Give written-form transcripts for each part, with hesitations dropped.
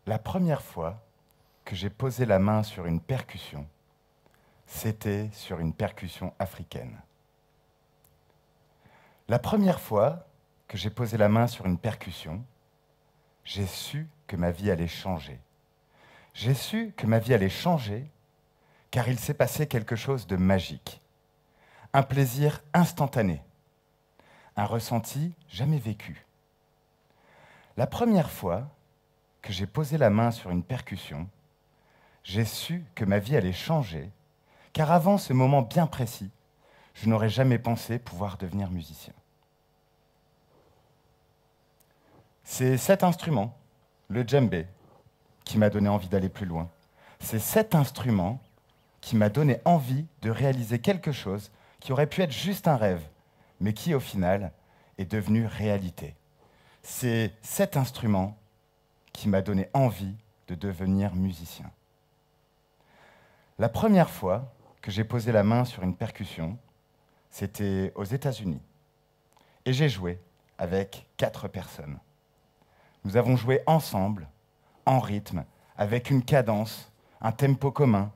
La première fois que j'ai posé la main sur une percussion, c'était sur une percussion africaine. La première fois que j'ai posé la main sur une percussion, j'ai su que ma vie allait changer. J'ai su que ma vie allait changer car il s'est passé quelque chose de magique. Un plaisir instantané, un ressenti jamais vécu. La première fois que j'ai posé la main sur une percussion, j'ai su que ma vie allait changer, car avant ce moment bien précis, je n'aurais jamais pensé pouvoir devenir musicien. C'est cet instrument, le djembé, qui m'a donné envie d'aller plus loin. C'est cet instrument qui m'a donné envie de réaliser quelque chose qui aurait pu être juste un rêve, mais qui, au final, est devenu réalité. C'est cet instrument qui m'a donné envie de devenir musicien. La première fois que j'ai posé la main sur une percussion, c'était aux États-Unis. Et j'ai joué avec 4 personnes. Nous avons joué ensemble, en rythme, avec une cadence, un tempo commun.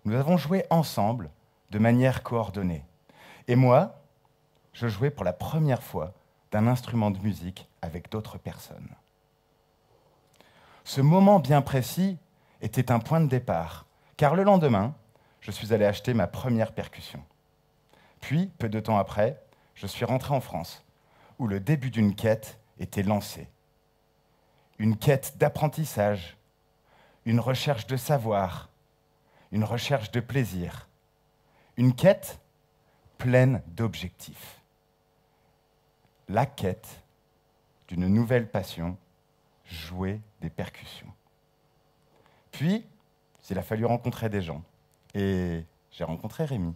Nous avons joué ensemble de manière coordonnée. Et moi, je jouais pour la première fois d'un instrument de musique avec d'autres personnes. Ce moment bien précis était un point de départ, car le lendemain, je suis allé acheter ma première percussion. Puis, peu de temps après, je suis rentré en France, où le début d'une quête était lancé. Une quête d'apprentissage, une recherche de savoir, une recherche de plaisir, une quête pleine d'objectifs. La quête d'une nouvelle passion, jouer des percussions. Puis, il a fallu rencontrer des gens. Et j'ai rencontré Rémi.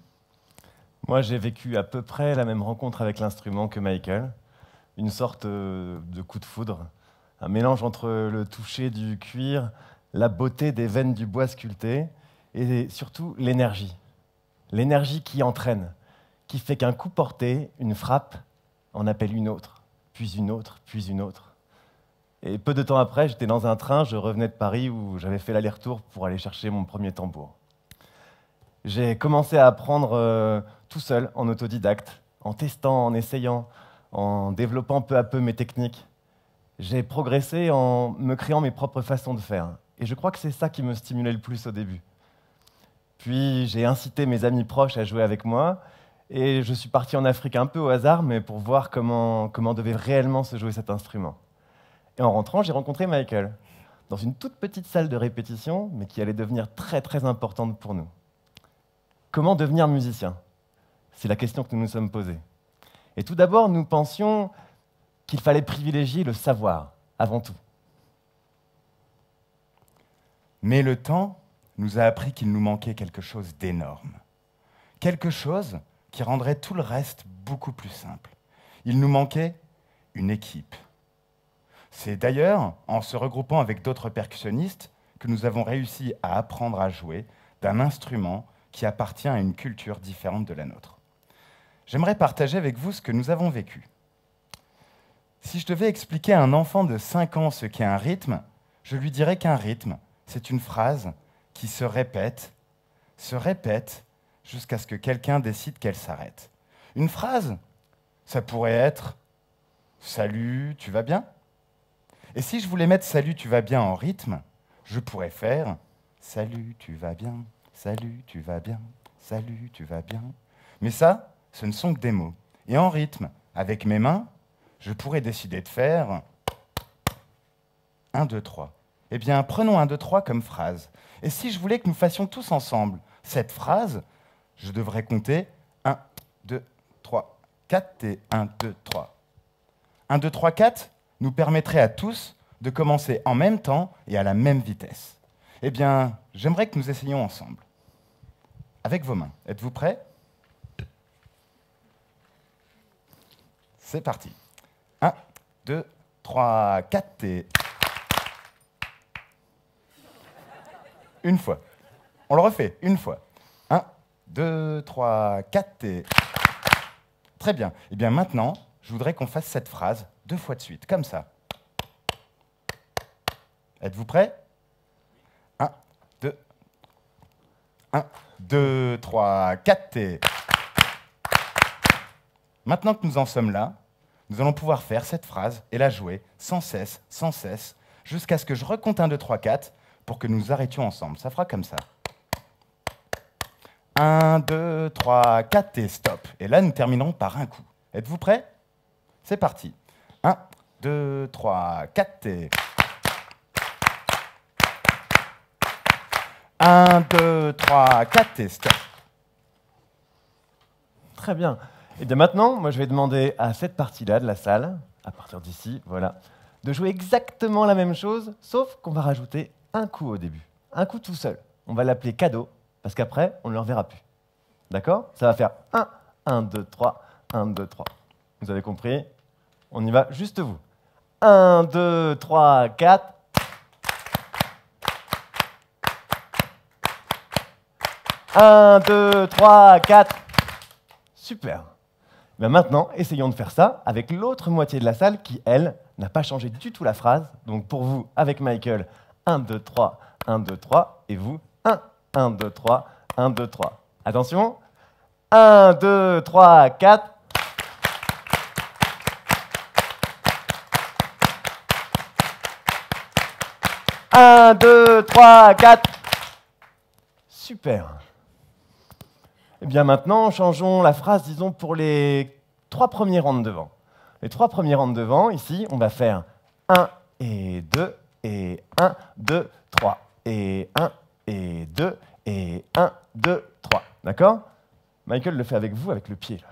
Moi, j'ai vécu à peu près la même rencontre avec l'instrument que Michael. Une sorte de coup de foudre. Un mélange entre le toucher du cuir, la beauté des veines du bois sculpté et surtout l'énergie. L'énergie qui entraîne, qui fait qu'un coup porté, une frappe, en appelle une autre, puis une autre, puis une autre. Et peu de temps après, j'étais dans un train, je revenais de Paris où j'avais fait l'aller-retour pour aller chercher mon premier tambour. J'ai commencé à apprendre tout seul, en autodidacte, en testant, en essayant, en développant peu à peu mes techniques. J'ai progressé en me créant mes propres façons de faire. Et je crois que c'est ça qui me stimulait le plus au début. Puis j'ai incité mes amis proches à jouer avec moi, et je suis parti en Afrique un peu au hasard, mais pour voir comment devait réellement se jouer cet instrument. Et en rentrant, j'ai rencontré Michael, dans une toute petite salle de répétition, mais qui allait devenir très très importante pour nous. Comment devenir musicien? C'est la question que nous nous sommes posée. Et tout d'abord, nous pensions qu'il fallait privilégier le savoir, avant tout. Mais le temps nous a appris qu'il nous manquait quelque chose d'énorme. Quelque chose qui rendrait tout le reste beaucoup plus simple. Il nous manquait une équipe. C'est d'ailleurs en se regroupant avec d'autres percussionnistes que nous avons réussi à apprendre à jouer d'un instrument qui appartient à une culture différente de la nôtre. J'aimerais partager avec vous ce que nous avons vécu. Si je devais expliquer à un enfant de 5 ans ce qu'est un rythme, je lui dirais qu'un rythme, c'est une phrase qui se répète jusqu'à ce que quelqu'un décide qu'elle s'arrête. Une phrase, ça pourrait être « Salut, tu vas bien ?» Et si je voulais mettre « Salut, tu vas bien » en rythme, je pourrais faire « Salut, tu vas bien, salut, tu vas bien, salut, tu vas bien ». Mais ça, ce ne sont que des mots. Et en rythme, avec mes mains, je pourrais décider de faire 1, 2, 3. Eh bien, prenons 1, 2, 3 comme phrase. Et si je voulais que nous fassions tous ensemble cette phrase, je devrais compter 1, 2, 3, 4 et 1, 2, 3. 1, 2, 3, 4 nous permettrait à tous de commencer en même temps et à la même vitesse. Eh bien, j'aimerais que nous essayions ensemble. Avec vos mains. Êtes-vous prêts? C'est parti. 1, 2, 3, 4 et... Une fois. On le refait, une fois. 1, 2, 3, 4 et... Très bien. Eh bien maintenant, je voudrais qu'on fasse cette phrase 2 fois de suite, comme ça. Êtes-vous prêts? 1, 2, 3, 4 et... Maintenant que nous en sommes là, nous allons pouvoir faire cette phrase et la jouer sans cesse, jusqu'à ce que je recompte 1, 2, 3, 4 pour que nous arrêtions ensemble. Ça fera comme ça. 1, 2, 3, 4 et stop. Et là, nous terminerons par un coup. Êtes-vous prêts? C'est parti. 1, 2, 3, 4 et... 1, 2, 3, 4 et stop. Très bien. Et bien maintenant, moi je vais demander à cette partie-là de la salle, à partir d'ici, voilà, de jouer exactement la même chose, sauf qu'on va rajouter un coup au début. Un coup tout seul. On va l'appeler cadeau, parce qu'après, on ne le reverra plus. D'accord? Ça va faire 1, 1, 2, 3, 1, 2, 3. Vous avez compris? On y va, juste vous. 1, 2, 3, 4. Un, 2, 3, 4. Super. Ben maintenant, essayons de faire ça avec l'autre moitié de la salle qui, elle, n'a pas changé du tout la phrase. Donc pour vous, avec Michael, 1, 2, 3, 1, 2, 3. Et vous, 1, 1, 2, 3, 1, 2, 3. Attention. 1, 2, 3, 4. Un, 2, 3, 4. Super. Eh bien maintenant, changeons la phrase, disons, pour les 3 premiers rangs de devant. Les 3 premiers rangs de devant, ici, on va faire 1 et 2, et 1, 2, 3, et 1, et 2, et 1, 2, 3. D'accord? Michael le fait avec vous, avec le pied.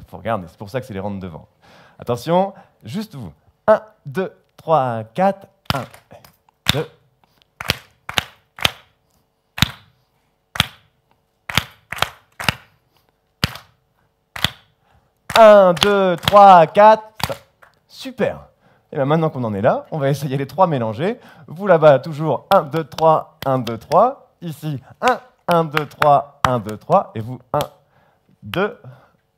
Il faut regarder, c'est pour ça que c'est les rangs de devant. Attention, juste vous. 1, 2, 3, 4, 1, 2, 1, 2, 3, 4. Super. Et bien maintenant qu'on en est là, on va essayer les 3 mélangés. Vous là-bas, toujours 1, 2, 3, 1, 2, 3. Ici, 1, 1, 2, 3, 1, 2, 3. Et vous, 1, 2,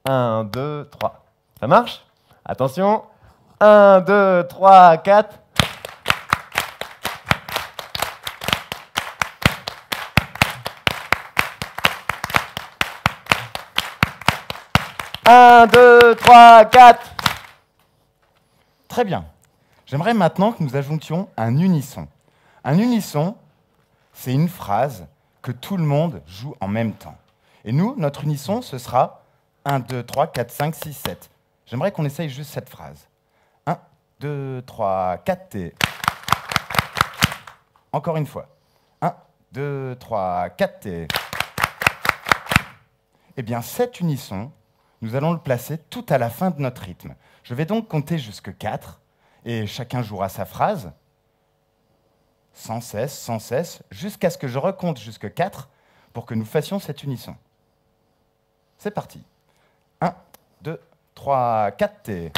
1, 2, 3. Ça marche? Attention. 1, 2, 3, 4. 1, 2, 3, 4. Très bien. J'aimerais maintenant que nous ajoutions un unisson. Un unisson, c'est une phrase que tout le monde joue en même temps. Et nous, notre unisson, ce sera 1, 2, 3, 4, 5, 6, 7. J'aimerais qu'on essaye juste cette phrase. 1, 2, 3, 4 et... Encore une fois. 1, 2, 3, 4 et... Eh bien, cet unisson, nous allons le placer tout à la fin de notre rythme. Je vais donc compter jusque 4, et chacun jouera sa phrase, sans cesse, jusqu'à ce que je recompte jusque 4 pour que nous fassions cet unisson. C'est parti. 1, 2, 3, 4 et...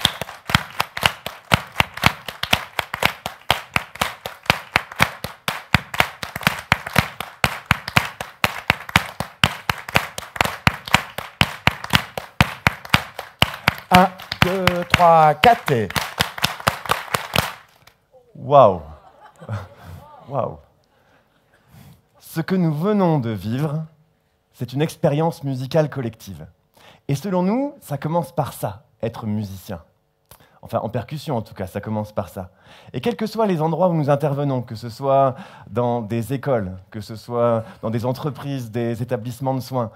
Un, 2, 3, 4 et... Waouh! Waouh! Ce que nous venons de vivre, c'est une expérience musicale collective. Et selon nous, ça commence par ça, être musicien. Enfin, en percussion en tout cas, ça commence par ça. Et quels que soient les endroits où nous intervenons, que ce soit dans des écoles, que ce soit dans des entreprises, des établissements de soins,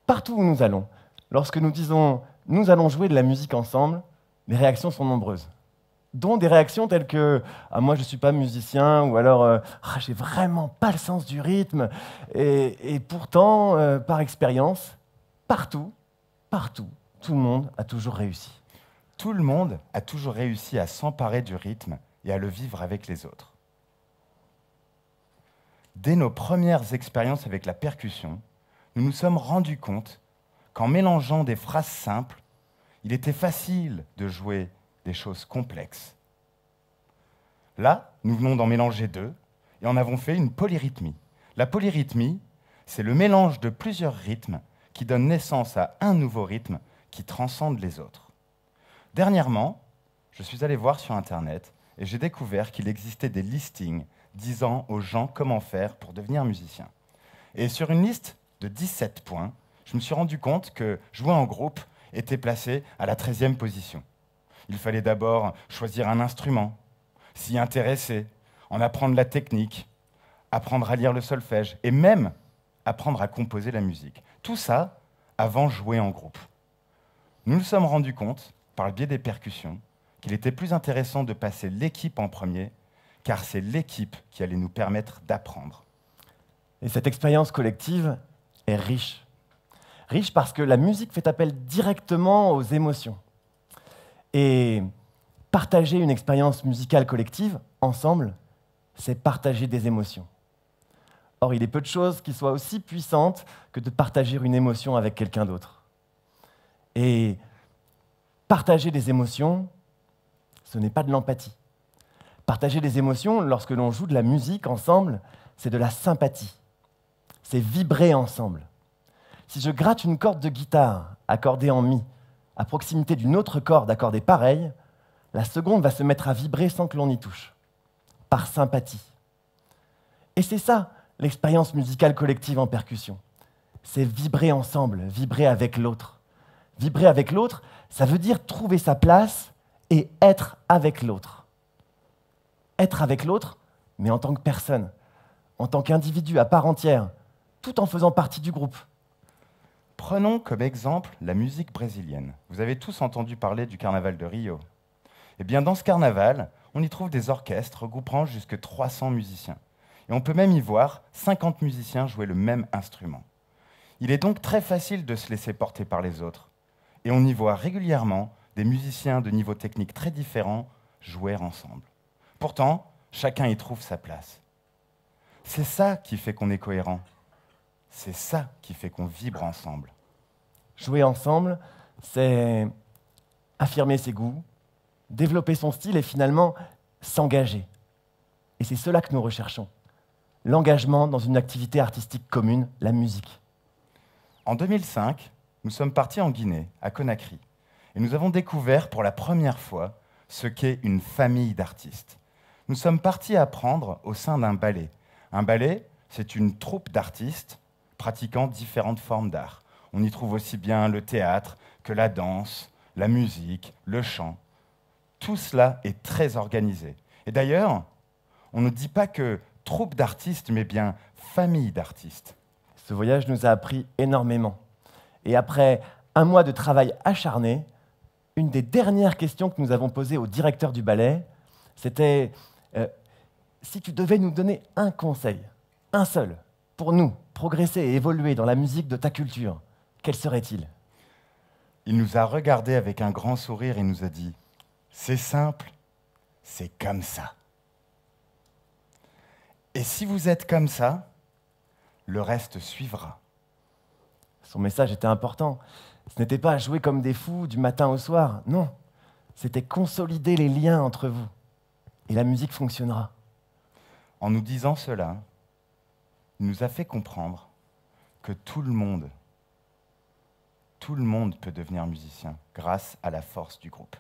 partout où nous allons, lorsque nous disons « nous allons jouer de la musique ensemble », les réactions sont nombreuses. Dont des réactions telles que « ah, moi je ne suis pas musicien » ou alors ah, « j'ai vraiment pas le sens du rythme ». Et pourtant, par expérience, partout, tout le monde a toujours réussi. Tout le monde a toujours réussi à s'emparer du rythme et à le vivre avec les autres. Dès nos premières expériences avec la percussion, nous nous sommes rendus compte qu'en mélangeant des phrases simples, il était facile de jouer des choses complexes. Là, nous venons d'en mélanger 2 et en avons fait une polyrythmie. La polyrythmie, c'est le mélange de plusieurs rythmes qui donne naissance à un nouveau rythme qui transcende les autres. Dernièrement, je suis allé voir sur Internet et j'ai découvert qu'il existait des listings disant aux gens comment faire pour devenir musicien. Et sur une liste de 17 points, je me suis rendu compte que jouer en groupe était placé à la 13e position. Il fallait d'abord choisir un instrument, s'y intéresser, en apprendre la technique, apprendre à lire le solfège et même apprendre à composer la musique. Tout ça avant de jouer en groupe. Nous nous sommes rendus compte, par le biais des percussions, qu'il était plus intéressant de passer l'équipe en premier, car c'est l'équipe qui allait nous permettre d'apprendre. Et cette expérience collective est riche. Riche parce que la musique fait appel directement aux émotions. Et partager une expérience musicale collective, ensemble, c'est partager des émotions. Or, il est peu de choses qui soient aussi puissantes que de partager une émotion avec quelqu'un d'autre. Et partager des émotions, ce n'est pas de l'empathie. Partager des émotions, lorsque l'on joue de la musique ensemble, c'est de la sympathie. C'est vibrer ensemble. Si je gratte une corde de guitare accordée en mi, à proximité d'une autre corde accordée pareille, la seconde va se mettre à vibrer sans que l'on y touche, par sympathie. Et c'est ça, l'expérience musicale collective en percussion. C'est vibrer ensemble, vibrer avec l'autre. Vibrer avec l'autre, ça veut dire trouver sa place et être avec l'autre. Être avec l'autre, mais en tant que personne, en tant qu'individu à part entière, tout en faisant partie du groupe. Prenons comme exemple la musique brésilienne. Vous avez tous entendu parler du carnaval de Rio. Eh bien, dans ce carnaval, on y trouve des orchestres regroupant jusque 300 musiciens. Et on peut même y voir 50 musiciens jouer le même instrument. Il est donc très facile de se laisser porter par les autres. Et on y voit régulièrement des musiciens de niveaux techniques très différents jouer ensemble. Pourtant, chacun y trouve sa place. C'est ça qui fait qu'on est cohérent. C'est ça qui fait qu'on vibre ensemble. Jouer ensemble, c'est affirmer ses goûts, développer son style et finalement s'engager. Et c'est cela que nous recherchons. L'engagement dans une activité artistique commune, la musique. En 2005, nous sommes partis en Guinée, à Conakry, et nous avons découvert pour la première fois ce qu'est une famille d'artistes. Nous sommes partis apprendre au sein d'un ballet. Un ballet, c'est une troupe d'artistes pratiquant différentes formes d'art. On y trouve aussi bien le théâtre que la danse, la musique, le chant. Tout cela est très organisé. Et d'ailleurs, on ne dit pas que troupe d'artistes, mais bien famille d'artistes. Ce voyage nous a appris énormément. Et après un mois de travail acharné, une des dernières questions que nous avons posées au directeur du ballet, c'était si tu devais nous donner un conseil, un seul, pour nous progresser et évoluer dans la musique de ta culture, quel serait-il ? Il nous a regardés avec un grand sourire et nous a dit « C'est simple, c'est comme ça. Et si vous êtes comme ça, le reste suivra. » Son message était important. Ce n'était pas jouer comme des fous du matin au soir, non. C'était consolider les liens entre vous. Et la musique fonctionnera. En nous disant cela, il nous a fait comprendre que tout le monde peut devenir musicien grâce à la force du groupe.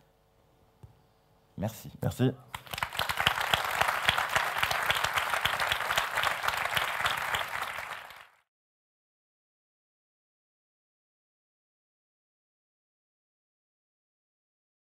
Merci. Merci.